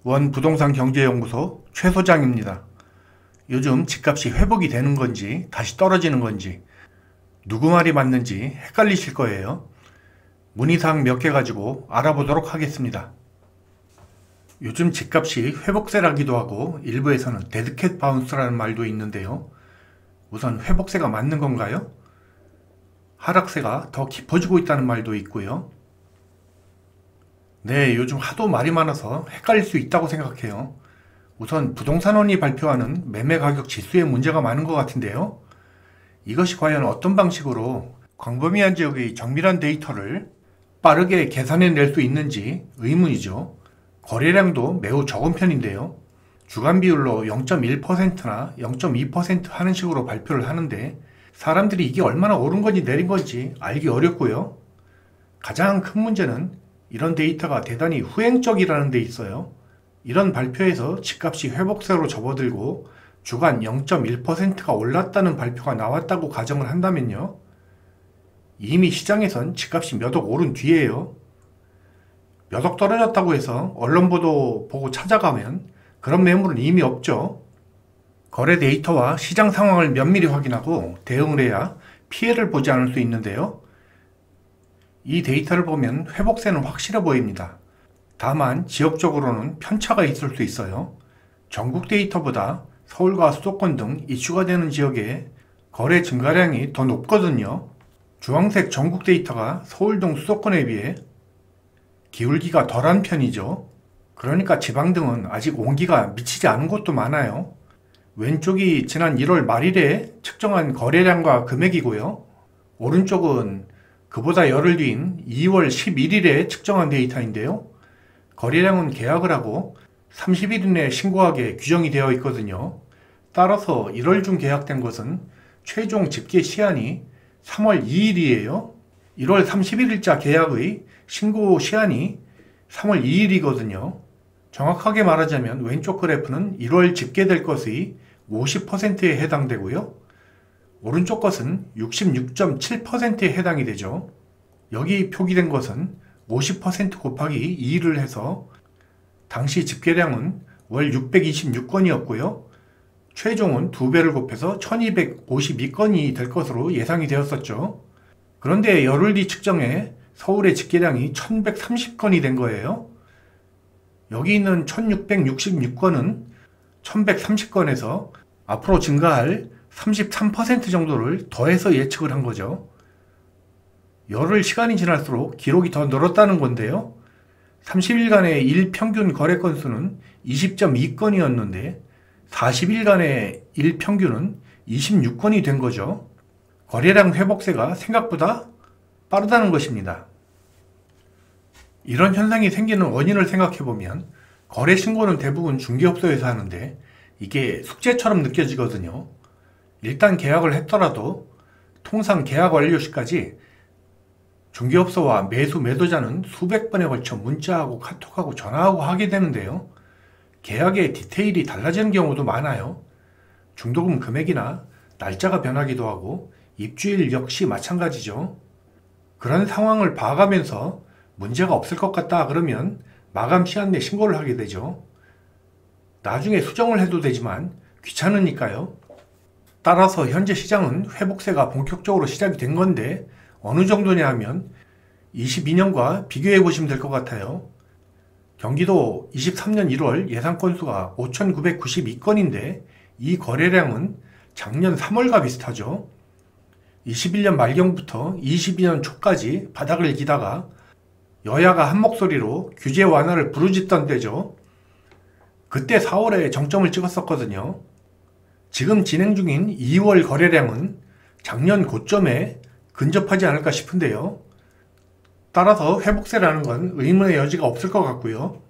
원부동산경제연구소 최 소장입니다. 요즘 집값이 회복이 되는 건지 다시 떨어지는 건지 누구 말이 맞는지 헷갈리실 거예요. 문의사항 몇 개 가지고 알아보도록 하겠습니다. 요즘 집값이 회복세라기도 하고 일부에서는 데드캣 바운스라는 말도 있는데요. 우선 회복세가 맞는 건가요? 하락세가 더 깊어지고 있다는 말도 있고요. 네, 요즘 하도 말이 많아서 헷갈릴 수 있다고 생각해요. 우선 부동산원이 발표하는 매매가격 지수에 문제가 많은 것 같은데요. 이것이 과연 어떤 방식으로 광범위한 지역의 정밀한 데이터를 빠르게 계산해낼 수 있는지 의문이죠. 거래량도 매우 적은 편인데요. 주간 비율로 0.1%나 0.2% 하는 식으로 발표를 하는데 사람들이 이게 얼마나 오른 건지 내린 건지 알기 어렵고요. 가장 큰 문제는 이런 데이터가 대단히 후행적이라는 데 있어요. 이런 발표에서 집값이 회복세로 접어들고 주간 0.1%가 올랐다는 발표가 나왔다고 가정을 한다면요. 이미 시장에선 집값이 몇 억 오른 뒤에요. 몇 억 떨어졌다고 해서 언론 보도 보고 찾아가면 그런 매물은 이미 없죠. 거래 데이터와 시장 상황을 면밀히 확인하고 대응을 해야 피해를 보지 않을 수 있는데요. 이 데이터를 보면 회복세는 확실해 보입니다. 다만 지역적으로는 편차가 있을 수 있어요. 전국 데이터보다 서울과 수도권 등 이슈가 되는 지역에 거래 증가량이 더 높거든요. 주황색 전국 데이터가 서울 등 수도권에 비해 기울기가 덜한 편이죠. 그러니까 지방 등은 아직 온기가 미치지 않은 곳도 많아요. 왼쪽이 지난 1월 말일에 측정한 거래량과 금액이고요. 오른쪽은 그보다 열흘 뒤인 2월 11일에 측정한 데이터인데요. 거래량은 계약을 하고 30일 이내 신고하게 규정이 되어 있거든요. 따라서 1월 중 계약된 것은 최종 집계 시한이 3월 2일이에요. 1월 31일자 계약의 신고 시한이 3월 2일이거든요. 정확하게 말하자면 왼쪽 그래프는 1월 집계될 것의 50%에 해당되고요. 오른쪽 것은 66.7%에 해당이 되죠. 여기 표기된 것은 50% 곱하기 2를 해서 당시 집계량은 월 626건이었고요. 최종은 2배를 곱해서 1252건이 될 것으로 예상이 되었었죠. 그런데 열흘 뒤 측정에 서울의 집계량이 1130건이 된 거예요. 여기 있는 1666건은 1130건에서 앞으로 증가할 33% 정도를 더해서 예측을 한 거죠. 열흘 시간이 지날수록 기록이 더 늘었다는 건데요. 30일간의 일평균 거래 건수는 20.2건이었는데 40일간의 일평균은 26건이 된 거죠. 거래량 회복세가 생각보다 빠르다는 것입니다. 이런 현상이 생기는 원인을 생각해보면 거래 신고는 대부분 중개업소에서 하는데 이게 숙제처럼 느껴지거든요. 일단 계약을 했더라도 통상 계약 완료 시까지 중개업소와 매수 매도자는 수백 번에 걸쳐 문자하고 카톡하고 전화하고 하게 되는데요. 계약의 디테일이 달라지는 경우도 많아요. 중도금 금액이나 날짜가 변하기도 하고 입주일 역시 마찬가지죠. 그런 상황을 봐가면서 문제가 없을 것 같다 그러면 마감 시한 내 신고를 하게 되죠. 나중에 수정을 해도 되지만 귀찮으니까요. 따라서 현재 시장은 회복세가 본격적으로 시작이 된 건데 어느 정도냐 하면 22년과 비교해 보시면 될 것 같아요. 경기도 23년 1월 예상 건수가 5,992건인데 이 거래량은 작년 3월과 비슷하죠. 21년 말경부터 22년 초까지 바닥을 기다가 여야가 한 목소리로 규제 완화를 부르짖던 때죠. 그때 4월에 정점을 찍었었거든요. 지금 진행 중인 2월 거래량은 작년 고점에 근접하지 않을까 싶은데요. 따라서 회복세라는 건 의문의 여지가 없을 것 같고요.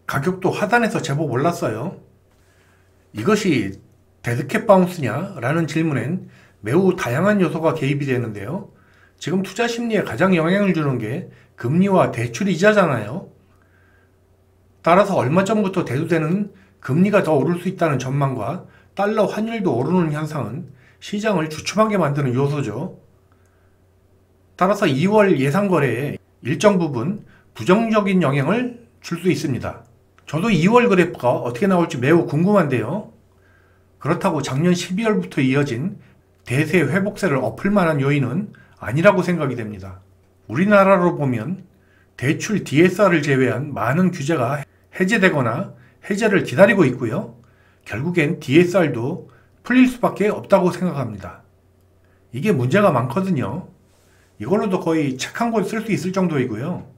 가격도 하단에서 제법 올랐어요. 이것이 데드캣 바운스냐? 라는 질문엔 매우 다양한 요소가 개입이 되는데요. 지금 투자 심리에 가장 영향을 주는 게 금리와 대출 이자잖아요. 따라서 얼마 전부터 대두되는 금리가 더 오를 수 있다는 전망과 달러 환율도 오르는 현상은 시장을 주춤하게 만드는 요소죠. 따라서 2월 예상 거래에 일정 부분 부정적인 영향을 줄 수 있습니다. 저도 2월 그래프가 어떻게 나올지 매우 궁금한데요. 그렇다고 작년 12월부터 이어진 대세 회복세를 엎을 만한 요인은 아니라고 생각이 됩니다. 우리나라로 보면 대출 DSR을 제외한 많은 규제가 해제되거나 해제를 기다리고 있고요. 결국엔 DSR도 풀릴 수밖에 없다고 생각합니다. 이게 문제가 많거든요. 이걸로도 거의 책 한 권 쓸 수 있을 정도이고요.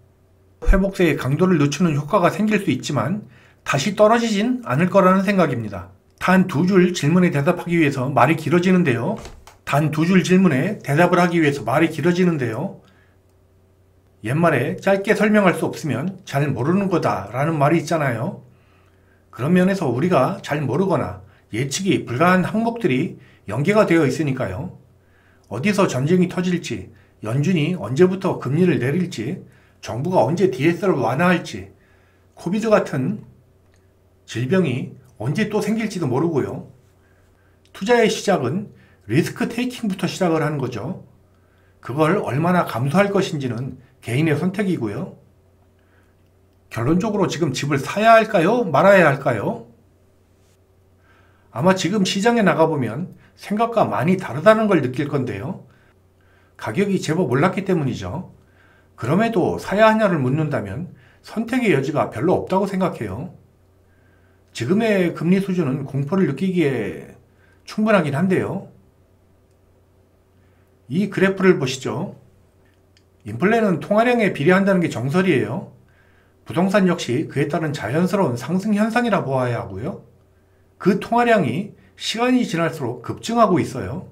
회복세의 강도를 늦추는 효과가 생길 수 있지만 다시 떨어지진 않을 거라는 생각입니다. 단 두 줄 질문에 대답하기 위해서 말이 길어지는데요. 옛말에 짧게 설명할 수 없으면 잘 모르는 거다 라는 말이 있잖아요. 그런 면에서 우리가 잘 모르거나 예측이 불가한 항목들이 연계가 되어 있으니까요. 어디서 전쟁이 터질지, 연준이 언제부터 금리를 내릴지, 정부가 언제 DSR을 완화할지, 코비드 같은 질병이 언제 또 생길지도 모르고요. 투자의 시작은 리스크 테이킹부터 시작을 하는 거죠. 그걸 얼마나 감수할 것인지는 개인의 선택이고요. 결론적으로 지금 집을 사야 할까요? 말아야 할까요? 아마 지금 시장에 나가보면 생각과 많이 다르다는 걸 느낄 건데요. 가격이 제법 올랐기 때문이죠. 그럼에도 사야 하냐를 묻는다면 선택의 여지가 별로 없다고 생각해요. 지금의 금리 수준은 공포를 느끼기에 충분하긴 한데요. 이 그래프를 보시죠. 인플레는 통화량에 비례한다는 게 정설이에요. 부동산 역시 그에 따른 자연스러운 상승 현상이라 보아야 하고요. 그 통화량이 시간이 지날수록 급증하고 있어요.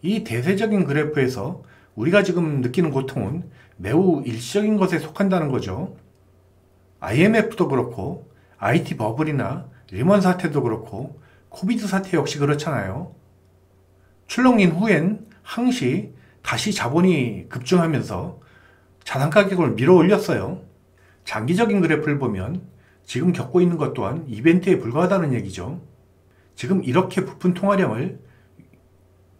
이 대세적인 그래프에서 우리가 지금 느끼는 고통은 매우 일시적인 것에 속한다는 거죠. IMF도 그렇고 IT 버블이나 리먼 사태도 그렇고 코비드 사태 역시 그렇잖아요. 출렁인 후엔 항시 다시 자본이 급증하면서 자산 가격을 밀어 올렸어요. 장기적인 그래프를 보면 지금 겪고 있는 것 또한 이벤트에 불과하다는 얘기죠. 지금 이렇게 부푼 통화량을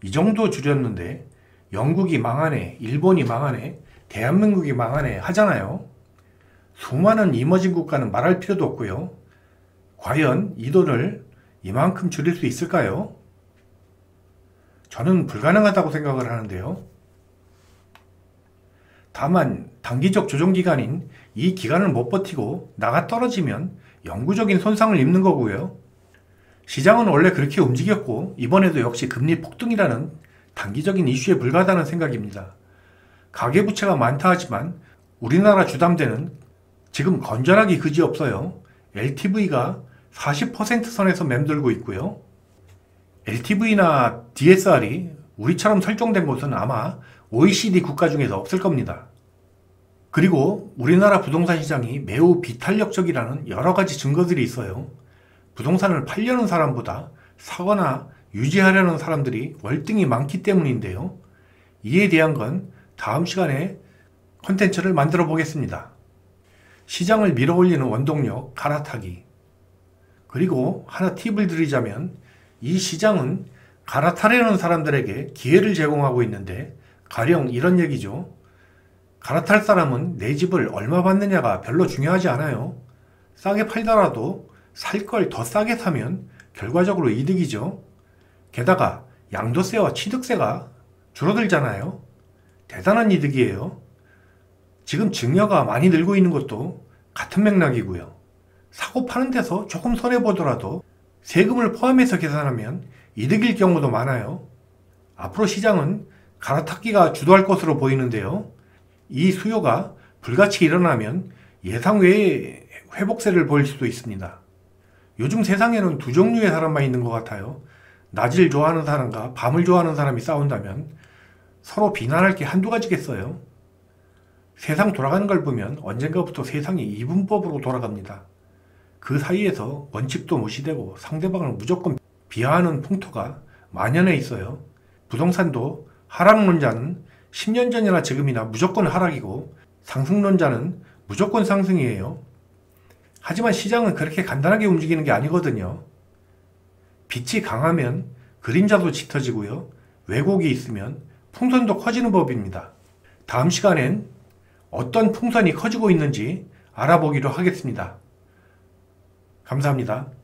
이 정도 줄였는데 영국이 망하네, 일본이 망하네, 대한민국이 망하네 하잖아요. 수많은 이머징 국가는 말할 필요도 없고요. 과연 이 돈을 이만큼 줄일 수 있을까요? 저는 불가능하다고 생각을 하는데요. 다만 단기적 조정기간인 이 기간을 못 버티고 나가 떨어지면 영구적인 손상을 입는 거고요. 시장은 원래 그렇게 움직였고 이번에도 역시 금리 폭등이라는 단기적인 이슈에 불과하다는 생각입니다. 가계부채가 많다 하지만 우리나라 주담대는 지금 건전하기 그지없어요. LTV가 40% 선에서 맴돌고 있고요. LTV나 DSR이 우리처럼 설정된 곳은 아마 OECD 국가 중에서 없을 겁니다. 그리고 우리나라 부동산 시장이 매우 비탄력적이라는 여러 가지 증거들이 있어요. 부동산을 팔려는 사람보다 사거나 유지하려는 사람들이 월등히 많기 때문인데요. 이에 대한 건 다음 시간에 콘텐츠를 만들어 보겠습니다. 시장을 밀어 올리는 원동력 갈아타기. 그리고 하나 팁을 드리자면 이 시장은 갈아타려는 사람들에게 기회를 제공하고 있는데 가령 이런 얘기죠. 갈아탈 사람은 내 집을 얼마 받느냐가 별로 중요하지 않아요. 싸게 팔더라도 살 걸 더 싸게 사면 결과적으로 이득이죠. 게다가 양도세와 취득세가 줄어들잖아요. 대단한 이득이에요. 지금 증여가 많이 늘고 있는 것도 같은 맥락이고요. 사고 파는 데서 조금 손해보더라도 세금을 포함해서 계산하면 이득일 경우도 많아요. 앞으로 시장은 갈아타기가 주도할 것으로 보이는데요. 이 수요가 불같이 일어나면 예상 외의 회복세를 보일 수도 있습니다. 요즘 세상에는 두 종류의 사람만 있는 것 같아요. 낮을 좋아하는 사람과 밤을 좋아하는 사람이 싸운다면 서로 비난할 게 한두 가지겠어요. 세상 돌아가는 걸 보면 언젠가부터 세상이 이분법으로 돌아갑니다. 그 사이에서 원칙도 무시되고 상대방을 무조건 비하하는 풍토가 만연해 있어요. 부동산도 하락론자는 10년 전이나 지금이나 무조건 하락이고 상승론자는 무조건 상승이에요. 하지만 시장은 그렇게 간단하게 움직이는 게 아니거든요. 빛이 강하면 그림자도 짙어지고요. 왜곡이 있으면 풍선도 커지는 법입니다. 다음 시간엔 어떤 풍선이 커지고 있는지 알아보기로 하겠습니다. 감사합니다.